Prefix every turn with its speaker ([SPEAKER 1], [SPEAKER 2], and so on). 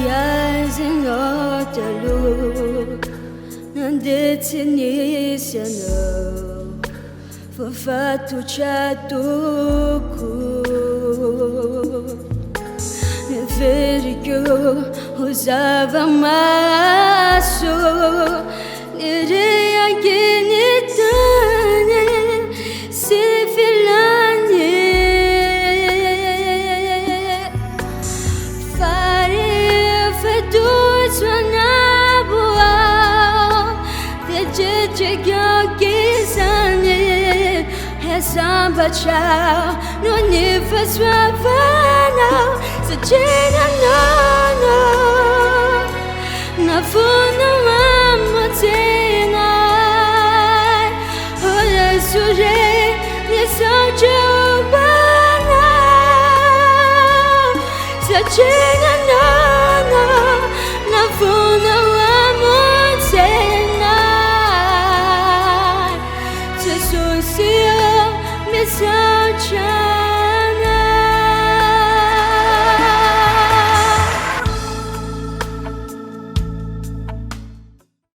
[SPEAKER 1] eyes in your look, and it's in for fatu chatuku. Vergo usava maço, iria genitane se filane. Fare fetus na boa, de jeje gizane, samba chao, no nifa swavana. Sajena nana, na funa mamotina. Ola sure, ni sojubana. Sajena nana, na funa